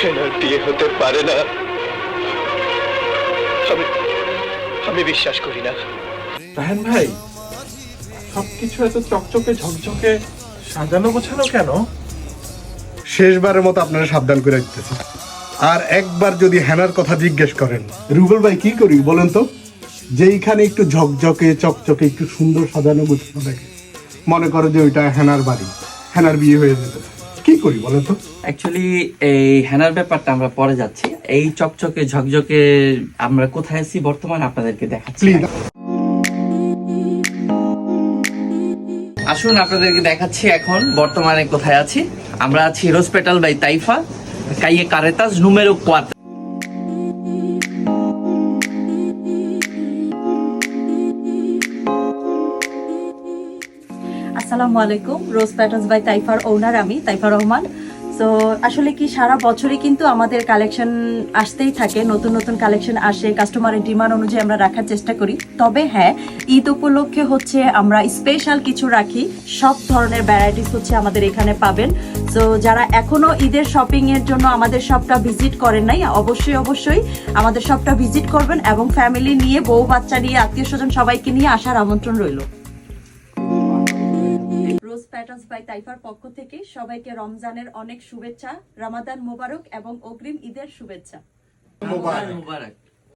হেনার বিয়ে হতে পারে না, আমি বিশ্বাস করি না। রায়হান ভাই, সবকিছু এত চকচকে ঝকঝকে সাজানো গোছানো কেন? শেষবারের মতো আপনারা সাবধান করে দিতেছি। আর একবার যদি হেনার কথা জিজ্ঞেস করেন, রুবেল ভাই কি করি বলেন তো, যেইখানে একটু ঝকঝকে চকচকে একটু সুন্দর সাজানো গোছানো থাকে, মনে করো যে ওইটা হেনার বাড়ি, হেনার বিয়ে হয়ে যেতে, কি করি বলেন তো? অ্যাকচুয়ালি এই হেনার ব্যাপারটা আমরা পরে যাচ্ছি। এই চকচকে ঝকঝকে আমরা কোথায় আছি বর্তমানে আপনাদেরকে দেখাচ্ছি। প্লিজ। আসুন আপনাদেরকে দেখাচ্ছি এখন বর্তমানে কোথায় আছি। আমরা আছি রোজ পেটাল বাই তাইফা, কাইয়ে কারেতাস নুমেরো 4। আসসালামু আলাইকুম। রোজ প্যাটার্নস বাই তাইফার ওনার আমি তাইফা রহমান। সো আসলে কি সারা বছরই কিন্তু আমাদের কালেকশন আসতেই থাকে, নতুন নতুন কালেকশন আসে, কাস্টমারের ডিমান্ড অনুযায়ী আমরা রাখার চেষ্টা করি। তবে হ্যাঁ, ঈদ উপলক্ষে হচ্ছে আমরা স্পেশাল কিছু রাখি, সব ধরনের ভ্যারাইটিস হচ্ছে আমাদের এখানে পাবেন। সো যারা এখনো ঈদের শপিং এর জন্য আমাদের শপটা ভিজিট করেন নাই, অবশ্যই আমাদের শপটা ভিজিট করবেন এবং ফ্যামিলি নিয়ে, বউ বাচ্চা নিয়ে, আত্মীয় স্বজন সবাইকে নিয়ে আসার আমন্ত্রণ রইল। রোজ প্যাটার্নস বাই তাইফার পক্ষ থেকে সবাইকে রমজানের অনেক শুভেচ্ছা, রমাদান মোবারক এবং অগ্রিম ঈদের শুভেচ্ছা। মুবারক।